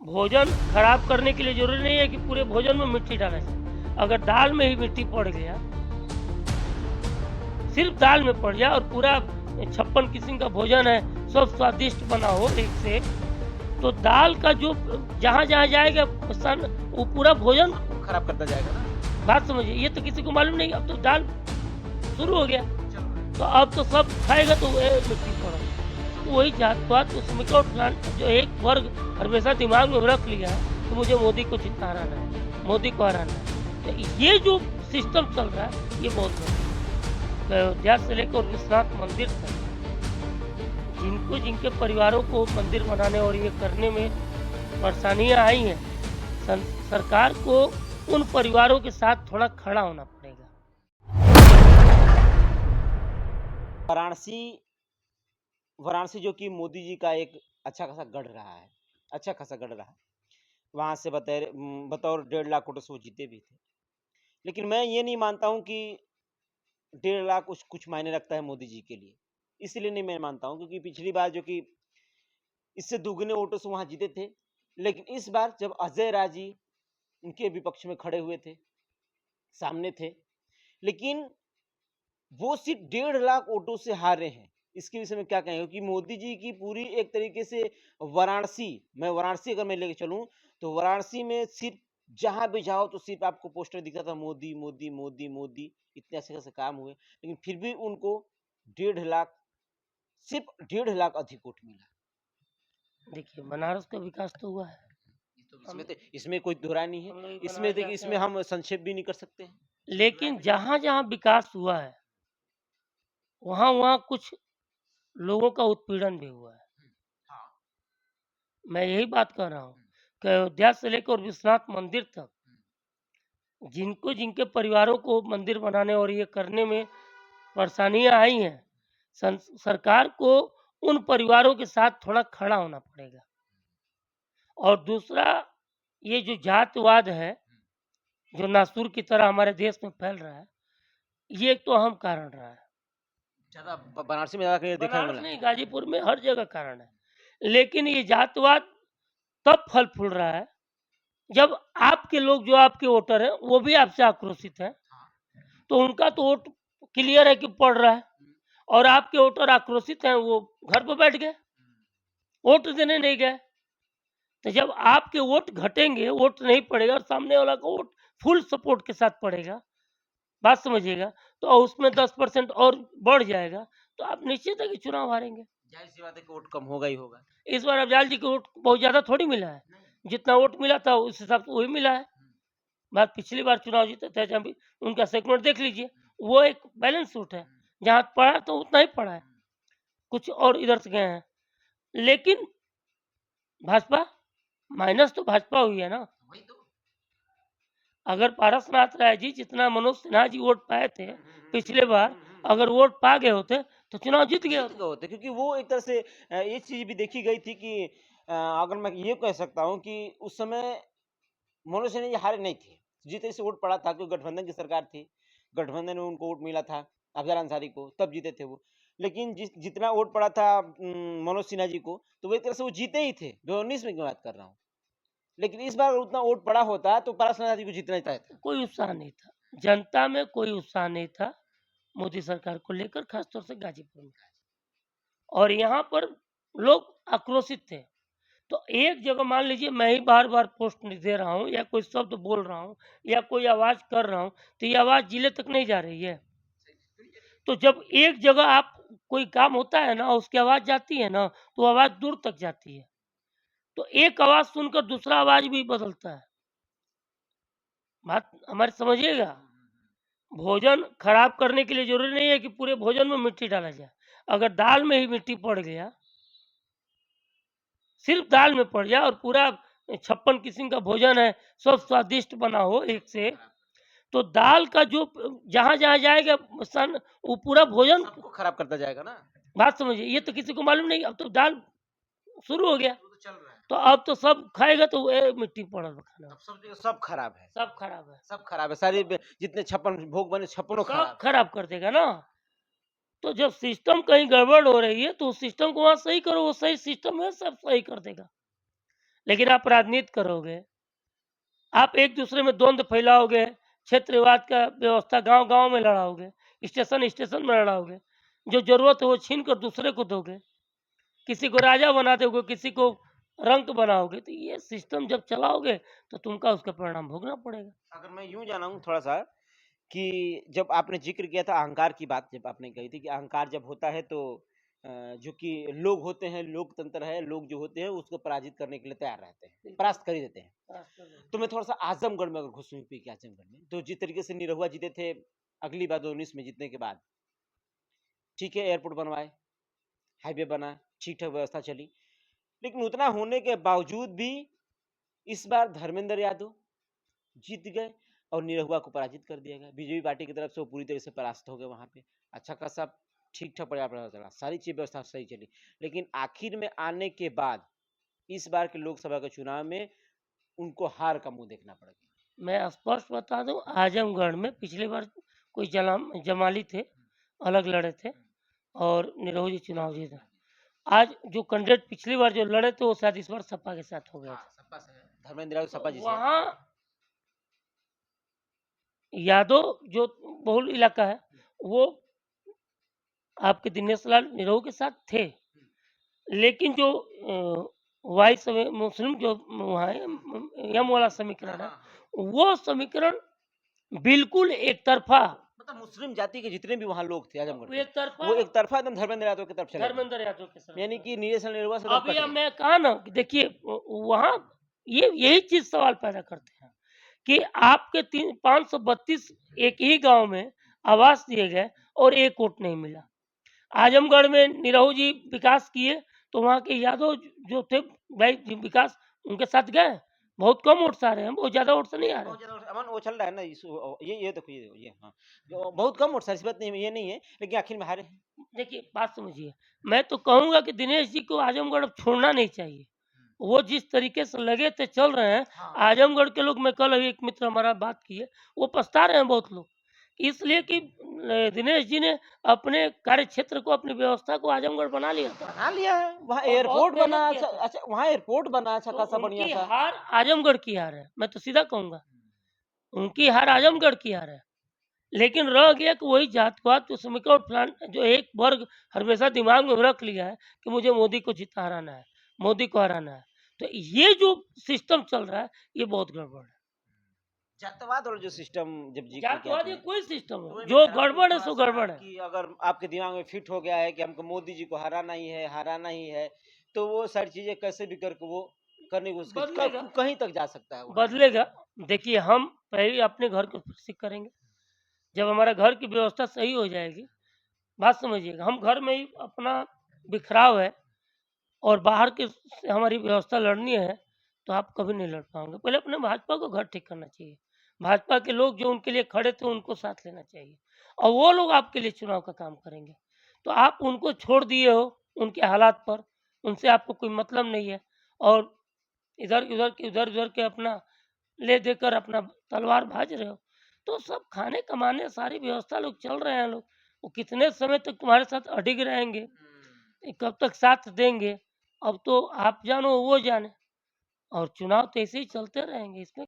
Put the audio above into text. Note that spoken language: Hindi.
भोजन खराब करने के लिए जरूरी नहीं है कि पूरे भोजन में मिट्टी डाला जाए। अगर दाल में ही मिट्टी पड़ गया, सिर्फ दाल में पड़ जाए और पूरा 56 किस्म का भोजन है, सब स्वादिष्ट बना हो एक से एक, तो दाल का जो जहाँ जहाँ जाएगा वो पूरा भोजन खराब करता जाएगा ना। बात समझिए, ये तो किसी को मालूम नहीं। अब तो दाल शुरू हो गया, तो अब तो सब खाएगा तो मिट्टी पड़ा। तो वही जात पात उसमें जो एक वर्ग हमेशा दिमाग में रख लिया है, तो मुझे मोदी को जिताना है, मोदी को हराना है। तो ये जो सिस्टम चल रहा है ये बहुत गलत है। अयोध्या से लेकर विश्वनाथ मंदिर तक जिनके परिवारों को मंदिर बनाने और ये करने में परेशानियां आई हैं, सरकार को उन परिवारों के साथ थोड़ा खड़ा होना पड़ेगा। वाराणसी जो कि मोदी जी का एक अच्छा खासा गढ़ रहा है, वहां से बतौर 1.5 लाख वोटों से वो जीते भी थे। लेकिन मैं ये नहीं मानता हूं कि 1.5 लाख कुछ मायने रखता है मोदी जी के लिए। इसलिए नहीं मैं मानता हूं क्योंकि पिछली बार जो कि इससे दुगने वोटों से वहां जीते थे, लेकिन इस बार जब अजय राजी उनके विपक्ष में खड़े हुए थे, सामने थे, लेकिन वो सिर्फ 1.5 लाख वोटों से हारे हैं। इसके विषय में क्या कहेंगे? क्योंकि मोदी जी की पूरी एक तरीके से वाराणसी अगर मैं लेके चलूं तो वाराणसी में सिर्फ जहां भी जाओ तो सिर्फ आपको पोस्टर दिखता था मोदी मोदी मोदी मोदी, इतने ऐसे कैसे काम हुए, लेकिन फिर भी उनको 1.5 लाख, सिर्फ 1.5 लाख अधिक वोट मिला। देखिए, बनारस का विकास तो हुआ है, इसमें कोई दोहराय नहीं है। इसमें देखिए, इसमें हम संक्षेप भी नहीं कर सकते हैं। लेकिन जहां जहां विकास हुआ है वहां वहां कुछ लोगों का उत्पीड़न भी हुआ है। मैं यही बात कर रहा हूँ कि अयोध्या से लेकर विश्वनाथ मंदिर तक जिनके परिवारों को मंदिर बनाने और ये करने में परेशानियां आई हैं, सरकार को उन परिवारों के साथ थोड़ा खड़ा होना पड़ेगा। और दूसरा, ये जो जातवाद है जो नासूर की तरह हमारे देश में फैल रहा है, ये एक तो अहम कारण रहा है। ज्यादा बनारसी में ज्यादा कहीं देखा बनारस नहीं, गाजीपुर में हर जगह कारण है। लेकिन ये जातवाद तब फल फूल रहा है जब आपके लोग, जो आपके वोटर हैं, वो भी आपसे आक्रोशित हैं, तो उनका तो वोट क्लियर है कि पड़ रहा है, और आपके वोटर आक्रोशित हैं, वो घर पर बैठ गए, वोट देने नहीं गए। तो जब आपके वोट घटेंगे, वोट नहीं पड़ेगा और सामने वाला का वोट फुल सपोर्ट के साथ पड़ेगा, बात समझिएगा, तो उसमें 10% और बढ़ जाएगा, तो आप निश्चित है कि चुनाव हारेंगे। जाहिर सी बात है कि वोट कम होगा ही होगा। इस बार अफजाल जी को वोट बहुत ज्यादा थोड़ी मिला है, जितना वोट मिला था उस हिसाब से वही मिला है। बात पिछली बार चुनाव जीते थे, जब उनका सेगमेंट देख लीजिए, वो एक बैलेंस वोट है, जहाँ पड़ा तो उतना ही पड़ा है, कुछ और इधर से गए हैं। लेकिन भाजपा माइनस तो भाजपा हुई है ना। अगर पारसनाथ राय जी जितना मनोज सिन्हा जी वोट पाए थे पिछले बार, अगर वोट पा गए होते तो चुनाव जीत गए होते। क्योंकि वो एक तरह से ये चीज भी देखी गई थी कि अगर मैं ये कह सकता हूँ कि उस समय मनोज सिन्हा जी हारे नहीं थे, जीते से वोट पड़ा था क्योंकि गठबंधन की सरकार थी, गठबंधन में उनको वोट मिला था अफजल अंसारी को, तब जीते थे वो। लेकिन जितना वोट पड़ा था मनोज सिन्हा जी को, तो वो एक तरह से वो जीते ही थे। 2019 में की बात कर रहा हूँ। लेकिन इस बार उतना वोट पड़ा होता तो पारसनाथ जी को जीतना चाहिए था। कोई उत्साह नहीं था, जनता में कोई उत्साह नहीं था मोदी सरकार को लेकर, खासतौर से गाजीपुर में। और यहाँ पर लोग आक्रोशित थे। तो एक जगह मान लीजिए मैं ही बार बार पोस्ट नहीं दे रहा हूँ या कोई शब्द बोल रहा हूँ या कोई आवाज कर रहा हूँ, तो ये आवाज जिले तक नहीं जा रही है। तो जब एक जगह आप कोई काम होता है ना, उसकी आवाज जाती है ना, तो आवाज दूर तक जाती है। तो एक आवाज सुनकर दूसरा आवाज भी बदलता है। बात हमारी समझिएगा। भोजन खराब करने के लिए जरूरी नहीं है कि पूरे भोजन में मिट्टी डाला जाए। अगर दाल में ही मिट्टी पड़ गया, सिर्फ दाल में पड़ जाए और पूरा 56 किस्म का भोजन है, सब स्वादिष्ट बना हो एक से एक, तो दाल का जो जहाँ जहाँ जाएगा वो पूरा भोजन सबको खराब करता जाएगा ना। बात समझिए, ये तो किसी को मालूम नहीं। अब तो दाल शुरू हो गया, तो चल रहा है, तो अब तो सब खाएगा तो मिट्टी पड़ल खाना, अब सब जगह सब खराब है, सब खराब है, सब खराब है। सारी जितने 56 भोग बने 56 सब खराब खराब कर देगा ना। तो जब सिस्टम कहीं गड़बड़ हो रही है तो उस सिस्टम को वहां सही करो, वो सही सिस्टम है, सब सही कर देगा। लेकिन आप राजनीति करोगे, आप एक-दूसरे में द्वंद्व फैलाओगे, क्षेत्रवाद का व्यवस्था गाँव-गाँव में लड़ाओगे, स्टेशन-स्टेशन में लड़ाओगे, जो ज़रूरत है वो छीन कर दूसरे को दोगे, किसी को राजा बना दोगे, किसी को रंक बनाओगे, तो ये सिस्टम जब चलाओगे तो तुमका उसका परिणाम भोगना पड़ेगा। अगर मैं यूँ जाना हूँ थोड़ा-सा कि जब आपने ज़िक्र किया था अहंकार की बात जब आपने कही थी कि अहंकार जब होता है तो जो कि लोग होते हैं, लोकतंत्र है, लोग जो होते हैं उसको पराजित करने के लिए तैयार रहते हैं, परास्त कर ही देते हैं। तो मैं थोड़ा-सा आज़मगढ़ में अगर घुसूँ यूपी के आज़मगढ़ में, तो जिस तरीके से निरहुआ जीते थे अगली बार 2019 में जीतने के बाद, ठीक है एयरपोर्ट बनवाए, हाईवे बना, ठीक-ठाक व्यवस्था चली। लेकिन उतना होने के बावजूद भी इस बार धर्मेंद्र यादव जीत गए और निरहुआ को पराजित कर दिया गया। बीजेपी पार्टी की तरफ से वो पूरी तरह से परास्त हो गए वहाँ पे। अच्छा खासा ठीक-ठाक पर्यावरण चला, सारी चीज़ व्यवस्था सही चली। लेकिन आखिर में आने के बाद इस बार के लोकसभा के चुनाव में उनको हार का मुँह देखना पड़ गया। मैं स्पष्ट बता दूँ, आजमगढ़ में पिछली बार कोई जमाली थे, अलग लड़े थे और निरहुआ जी चुनाव जीते। आज जो कैंडिडेट पिछली बार जो लड़े थे वो शायद इस बार सपा के साथ हो गए हाँ, थे। सपा से है। धर्मेंद्र यादव सपा जी से है। वहाँ यादव जो बहुल इलाका है, वो आपके दिनेश लाल निरहू के साथ थे। लेकिन जो मुस्लिम जो वहाँ है यम वाला समीकरण है, वो समीकरण बिल्कुल एक तरफ़ा मतलब मुस्लिम जाति के जितने भी वहाँ लोग थे आजमगढ़ के, एक तरफ़ा वो एक तरफा एकदम धर्मेंद्र यादव की तरफ चले गए। धर्मेंद्र यादव के साथ। यानी कि नीरज निरहुआ से एकदम अभी कट अब गए। मैं कहा ना कि देखिए वहाँ ये यही चीज़ सवाल पैदा करते हैं कि आपके 532 एक ही गाँव में आवास दिए गए और एक वोट नहीं मिला। आजमगढ़ में निरहू जी विकास किए तो वहाँ के यादव जो थे भाई विकास उनके साथ गए, बहुत कम वोट से आ रहे हैं, बहुत ज़्यादा वोट से नहीं आ रहे। बहुत ज़्यादा अमन वो चल रहा है ना ये देखो ये हाँ जो बहुत कम वोट इस बात नहीं ये नहीं है लेकिन आखिर में हारे हैं। देखिए बात समझिए, मैं तो कहूँगा कि दिनेश जी को आजमगढ़ अब छोड़ना नहीं चाहिए। वो जिस तरीके से लगे थे चल रहे हैं, हाँ। आजमगढ़ के लोग मैं कल अभी एक मित्र हमारा बात किए, वो पछता रहे हैं बहुत लोग। इसलिए कि दिनेश जी ने अपने कार्यक्षेत्र को, अपनी व्यवस्था को आजमगढ़ बना लिया था। बना लिया है वहाँ और एयरपोर्ट बहुत बना मेहनत अच्छा किया था। अच्छा वहाँ एयरपोर्ट बना अच्छा तो खासा बढ़िया उनकी सा। हार आजमगढ़ की हार है, मैं तो सीधा कहूँगा। उनकी हार आजमगढ़ की हार है। लेकिन रह गया कि वही जात-पात जो समीकरण प्लान जो एक वर्ग हमेशा दिमाग में रख लिया है कि मुझे मोदी को हराना है, मोदी को हराना है। तो ये जो सिस्टम चल रहा है, ये बहुत गड़बड़ है। जातवाद और जो सिस्टम जब जिक्र किया जातवाद आपने ये कोई सिस्टम तो हो, वही मैं जो कह रहा हूँ कि गड़बड़ है सो थोड़ा-सा गड़बड़ है। कि अगर आपके दिमाग में फिट हो गया है कि हमको मोदी जी को हराना ही है, तो वो सारी चीज़ें कैसे भी करके वो करने की उसकी बदलेगा, कहीं तक जा सकता है वो। बदलेगा। देखिए हम पहले अपने घर को ठीक करेंगे। जब हमारा घर की व्यवस्था सही हो जाएगी, बात समझिएगा, हम घर में ही अपना बिखराव है और बाहर के से हमारी व्यवस्था लड़नी है, तो आप कभी नहीं लड़ पाओगे। पहले अपने भाजपा को घर ठीक करना चाहिए। भाजपा के लोग जो उनके लिए खड़े थे, उनको साथ लेना चाहिए और वो लोग आपके लिए चुनाव का काम करेंगे। तो आप उनको छोड़ दिए हो, उनके हालात पर, उनसे आपको कोई मतलब नहीं है और इधर-उधर के अपना ले देकर अपना तलवार भाज रहे हो। तो सब खाने-कमाने सारी व्यवस्था लोग चल रहे हैं लोग। वो कितने समय तक तुम्हारे साथ अडिग रहेंगे, कब तक साथ देंगे, अब तो आप जानो वो जाने और चुनाव तो ऐसे ही चलते रहेंगे इसमें